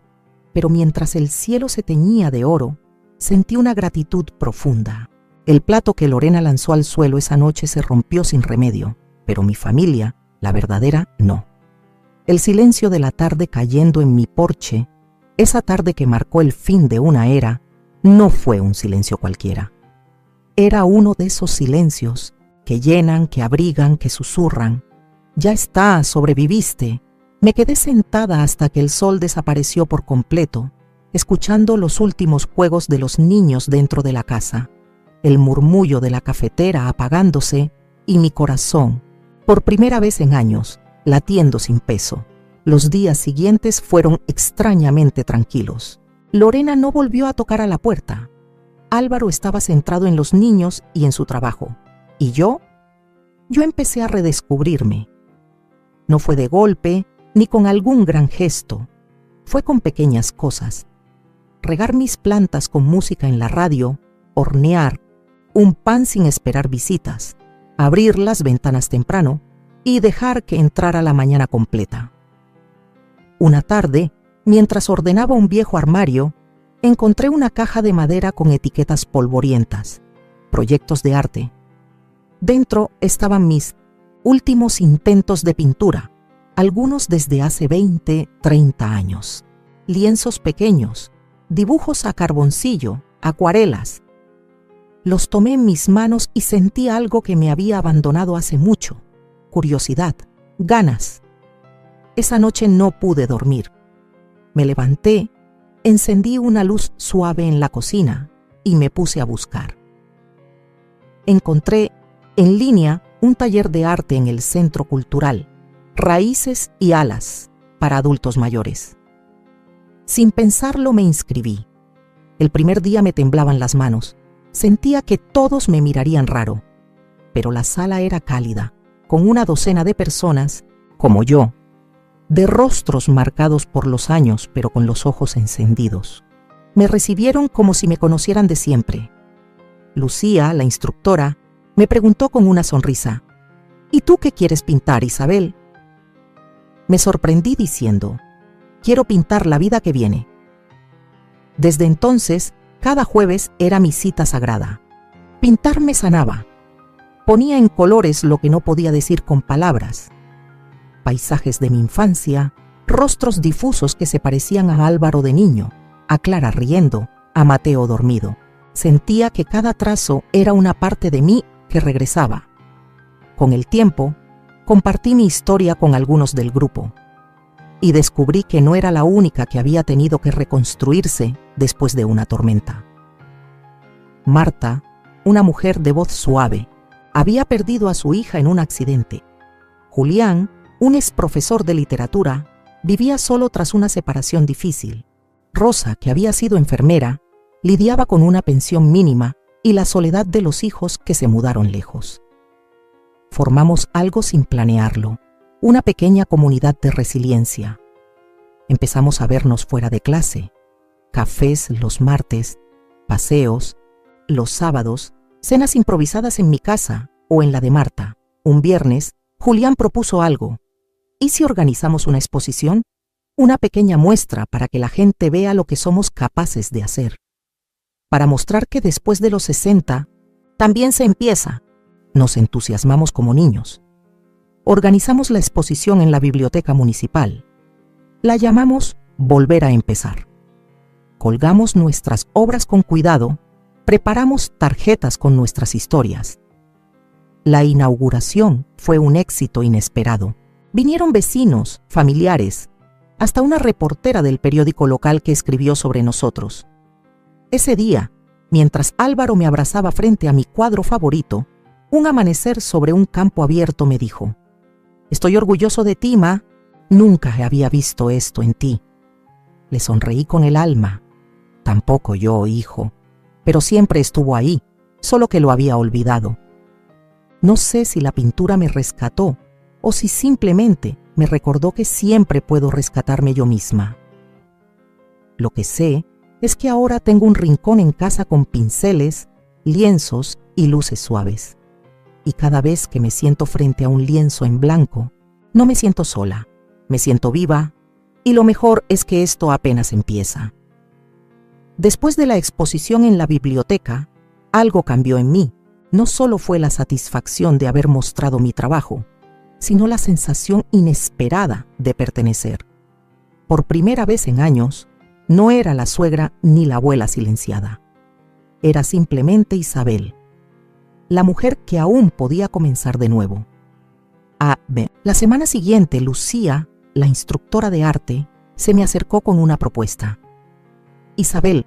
pero mientras el cielo se teñía de oro, sentí una gratitud profunda. El plato que Lorena lanzó al suelo esa noche se rompió sin remedio, pero mi familia, la verdadera, no. El silencio de la tarde cayendo en mi porche Esa tarde que marcó el fin de una era no fue un silencio cualquiera. Era uno de esos silencios que llenan, que abrigan, que susurran. Ya está, sobreviviste. Me quedé sentada hasta que el sol desapareció por completo, escuchando los últimos juegos de los niños dentro de la casa, el murmullo de la cafetera apagándose y mi corazón, por primera vez en años, latiendo sin peso. Los días siguientes fueron extrañamente tranquilos. Lorena no volvió a tocar a la puerta. Álvaro estaba centrado en los niños y en su trabajo. ¿Y yo? Yo empecé a redescubrirme. No fue de golpe, ni con algún gran gesto. Fue con pequeñas cosas. Regar mis plantas con música en la radio, hornear un pan sin esperar visitas, abrir las ventanas temprano y dejar que entrara la mañana completa. Una tarde, mientras ordenaba un viejo armario, encontré una caja de madera con etiquetas polvorientas, proyectos de arte. Dentro estaban mis últimos intentos de pintura, algunos desde hace 20, 30 años. Lienzos pequeños, dibujos a carboncillo, acuarelas. Los tomé en mis manos y sentí algo que me había abandonado hace mucho: curiosidad, ganas. Esa noche no pude dormir. Me levanté, encendí una luz suave en la cocina y me puse a buscar. Encontré en línea un taller de arte en el Centro Cultural, Raíces y Alas, para adultos mayores. Sin pensarlo me inscribí. El primer día me temblaban las manos. Sentía que todos me mirarían raro, pero la sala era cálida, con una docena de personas, como yo, de rostros marcados por los años, pero con los ojos encendidos. Me recibieron como si me conocieran de siempre. Lucía, la instructora, me preguntó con una sonrisa: ¿Y tú qué quieres pintar, Isabel? Me sorprendí diciendo: quiero pintar la vida que viene. Desde entonces, cada jueves era mi cita sagrada. Pintar me sanaba. Ponía en colores lo que no podía decir con palabras. Paisajes de mi infancia, rostros difusos que se parecían a Álvaro de niño, a Clara riendo, a Mateo dormido. Sentía que cada trazo era una parte de mí que regresaba. Con el tiempo, compartí mi historia con algunos del grupo y descubrí que no era la única que había tenido que reconstruirse después de una tormenta. Marta, una mujer de voz suave, había perdido a su hija en un accidente. Julián, un exprofesor de literatura, vivía solo tras una separación difícil. Rosa, que había sido enfermera, lidiaba con una pensión mínima y la soledad de los hijos que se mudaron lejos. Formamos algo sin planearlo, una pequeña comunidad de resiliencia. Empezamos a vernos fuera de clase, cafés los martes, paseos, los sábados, cenas improvisadas en mi casa o en la de Marta. Un viernes, Julián propuso algo. ¿Y si organizamos una exposición? Una pequeña muestra para que la gente vea lo que somos capaces de hacer. Para mostrar que después de los 60, también se empieza. Nos entusiasmamos como niños. Organizamos la exposición en la biblioteca municipal. La llamamos Volver a empezar. Colgamos nuestras obras con cuidado, preparamos tarjetas con nuestras historias. La inauguración fue un éxito inesperado. Vinieron vecinos, familiares, hasta una reportera del periódico local que escribió sobre nosotros. Ese día, mientras Álvaro me abrazaba frente a mi cuadro favorito, un amanecer sobre un campo abierto me dijo: «Estoy orgulloso de ti, Ma. Nunca había visto esto en ti». Le sonreí con el alma. Tampoco yo, hijo, pero siempre estuvo ahí, solo que lo había olvidado. No sé si la pintura me rescató o si simplemente me recordó que siempre puedo rescatarme yo misma. Lo que sé es que ahora tengo un rincón en casa con pinceles, lienzos y luces suaves. Y cada vez que me siento frente a un lienzo en blanco, no me siento sola, me siento viva, y lo mejor es que esto apenas empieza. Después de la exposición en la biblioteca, algo cambió en mí. No solo fue la satisfacción de haber mostrado mi trabajo, sino la sensación inesperada de pertenecer. Por primera vez en años, No era la suegra ni la abuela silenciada. Era simplemente Isabel, la mujer que aún podía comenzar de nuevo. La semana siguiente, Lucía, la instructora de arte, se me acercó con una propuesta. Isabel,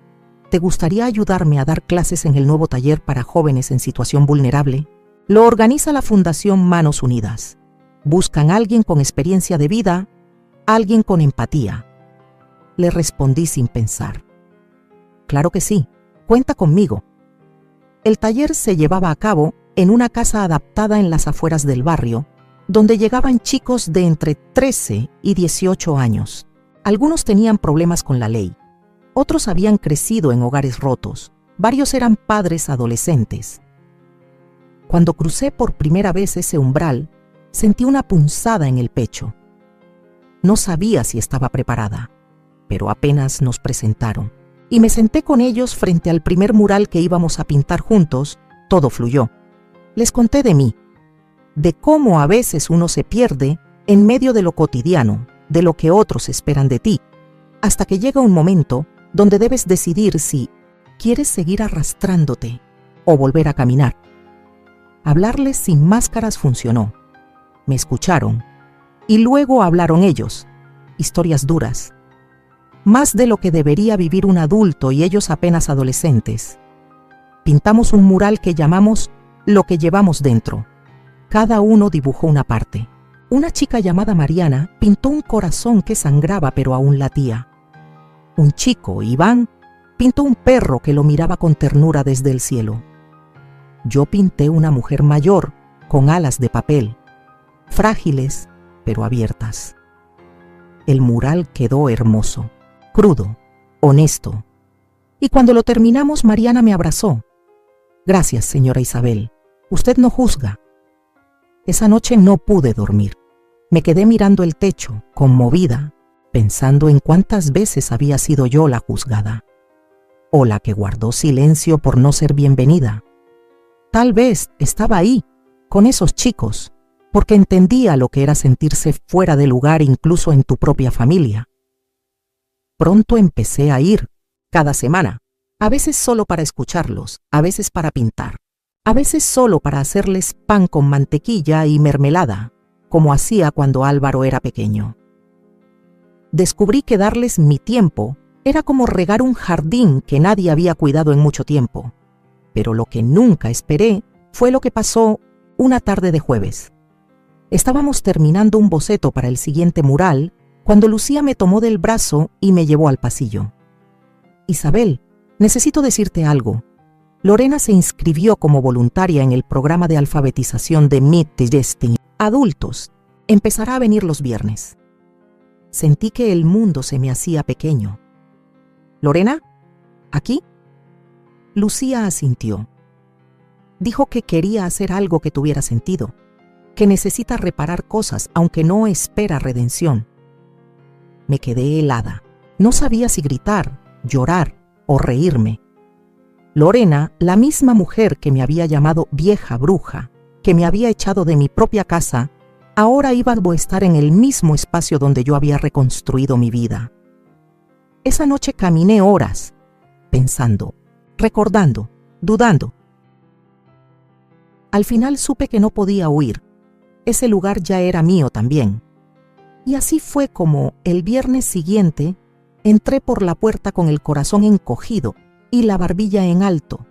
¿te gustaría ayudarme a dar clases en el nuevo taller para jóvenes en situación vulnerable? Lo organiza la Fundación Manos Unidas. Buscan a alguien con experiencia de vida, alguien con empatía. Le respondí sin pensar. Claro que sí, cuenta conmigo. El taller se llevaba a cabo en una casa adaptada en las afueras del barrio, donde llegaban chicos de entre 13 y 18 años. Algunos tenían problemas con la ley, otros habían crecido en hogares rotos, varios eran padres adolescentes. Cuando crucé por primera vez ese umbral, sentí una punzada en el pecho. No sabía si estaba preparada, pero apenas nos presentaron, y me senté con ellos frente al primer mural que íbamos a pintar juntos. Todo fluyó. Les conté de mí, de cómo a veces uno se pierde en medio de lo cotidiano, de lo que otros esperan de ti, hasta que llega un momento donde debes decidir si quieres seguir arrastrándote o volver a caminar. Hablarles sin máscaras funcionó. Me escucharon y luego hablaron ellos, historias duras, más de lo que debería vivir un adulto y ellos apenas adolescentes. Pintamos un mural que llamamos Lo que llevamos dentro. Cada uno dibujó una parte. Una chica llamada Mariana pintó un corazón que sangraba pero aún latía. Un chico, Iván, pintó un perro que lo miraba con ternura desde el cielo. Yo pinté una mujer mayor con alas de papel, frágiles pero abiertas. El mural quedó hermoso, crudo, honesto. Y cuando lo terminamos, Mariana me abrazó. Gracias, señora Isabel. Usted no juzga. Esa noche no pude dormir. Me quedé mirando el techo, conmovida, pensando en cuántas veces había sido yo la juzgada, o la que guardó silencio por no ser bienvenida. Tal vez estaba ahí, con esos chicos, porque entendía lo que era sentirse fuera de lugar incluso en tu propia familia. Pronto empecé a ir, cada semana, a veces solo para escucharlos, a veces para pintar, a veces solo para hacerles pan con mantequilla y mermelada, como hacía cuando Álvaro era pequeño. Descubrí que darles mi tiempo era como regar un jardín que nadie había cuidado en mucho tiempo. Pero lo que nunca esperé fue lo que pasó una tarde de jueves. Estábamos terminando un boceto para el siguiente mural cuando Lucía me tomó del brazo y me llevó al pasillo. Isabel, necesito decirte algo. Lorena se inscribió como voluntaria en el programa de alfabetización de Meet the Destiny. Adultos. Empezará a venir los viernes. Sentí que el mundo se me hacía pequeño. ¿Lorena? ¿Aquí? Lucía asintió. Dijo que quería hacer algo que tuviera sentido, que necesita reparar cosas aunque no espera redención. Me quedé helada. No sabía si gritar, llorar o reírme. Lorena, la misma mujer que me había llamado vieja bruja, que me había echado de mi propia casa, ahora iba a estar en el mismo espacio donde yo había reconstruido mi vida. Esa noche caminé horas, pensando, recordando, dudando. Al final supe que no podía huir. Ese lugar ya era mío también. Y así fue como, el viernes siguiente, entré por la puerta con el corazón encogido y la barbilla en alto.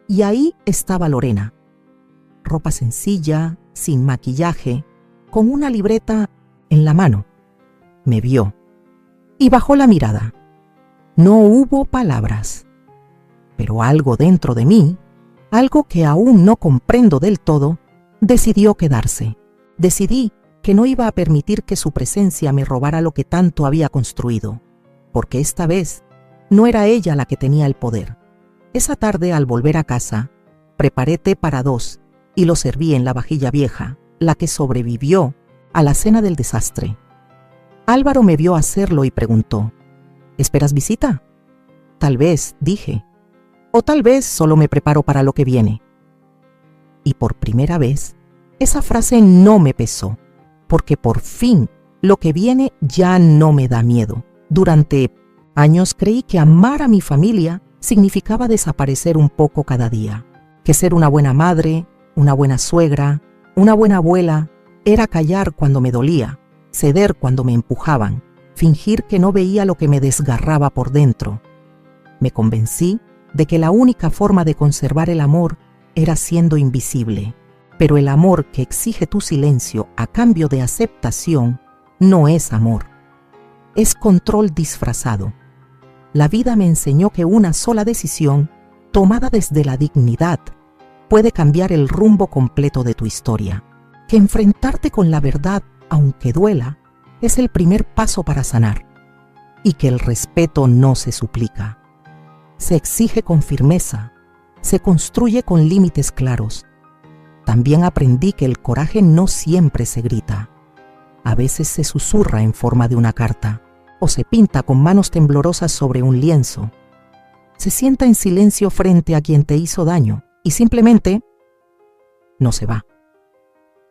Y ahí estaba Lorena. Ropa sencilla, sin maquillaje, con una libreta en la mano. Me vio y bajó la mirada. No hubo palabras, pero algo dentro de mí, algo que aún no comprendo del todo, decidió quedarse. Decidí que no iba a permitir que su presencia me robara lo que tanto había construido, porque esta vez no era ella la que tenía el poder. Esa tarde, al volver a casa, preparé té para dos y lo serví en la vajilla vieja, la que sobrevivió a la cena del desastre. Álvaro me vio hacerlo y preguntó, ¿esperas visita? Tal vez, dije, o tal vez solo me preparo para lo que viene. Y por primera vez, esa frase no me pesó, porque por fin lo que viene ya no me da miedo. Durante Años creí que amar a mi familia significaba desaparecer un poco cada día, que ser una buena madre, una buena suegra, una buena abuela, era callar cuando me dolía, ceder cuando me empujaban, fingir que no veía lo que me desgarraba por dentro. Me convencí de que la única forma de conservar el amor era siendo invisible, pero el amor que exige tu silencio a cambio de aceptación no es amor, es control disfrazado. La vida me enseñó que una sola decisión, tomada desde la dignidad, puede cambiar el rumbo completo de tu historia, que enfrentarte con la verdad, aunque duela, es el primer paso para sanar, y que el respeto no se suplica. Se exige con firmeza, se construye con límites claros. También aprendí que el coraje no siempre se grita. A veces se susurra en forma de una carta, o se pinta con manos temblorosas sobre un lienzo. Se sienta en silencio frente a quien te hizo daño y simplemente no se va.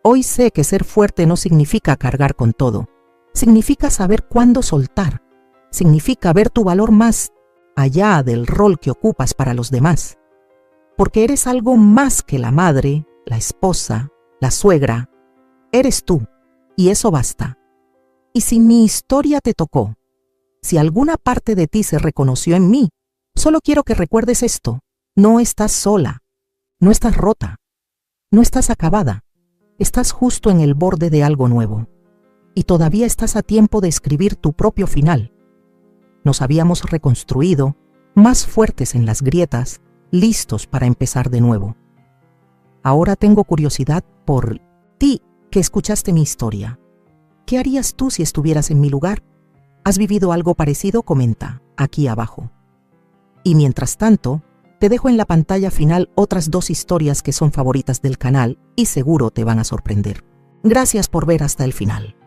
Hoy sé que ser fuerte no significa cargar con todo. Significa saber cuándo soltar. Significa ver tu valor más allá del rol que ocupas para los demás. Porque eres algo más que la madre, la esposa, la suegra. Eres tú, y eso basta. Y si mi historia te tocó, si alguna parte de ti se reconoció en mí, solo quiero que recuerdes esto. No estás sola, no estás rota, no estás acabada. Estás justo en el borde de algo nuevo. Y todavía estás a tiempo de escribir tu propio final. Nos habíamos reconstruido, más fuertes en las grietas, listos para empezar de nuevo. Ahora tengo curiosidad por ti que escuchaste mi historia. ¿Qué harías tú si estuvieras en mi lugar? ¿Has vivido algo parecido? Comenta aquí abajo. Y mientras tanto, te dejo en la pantalla final otras 2 historias que son favoritas del canal y seguro te van a sorprender. Gracias por ver hasta el final.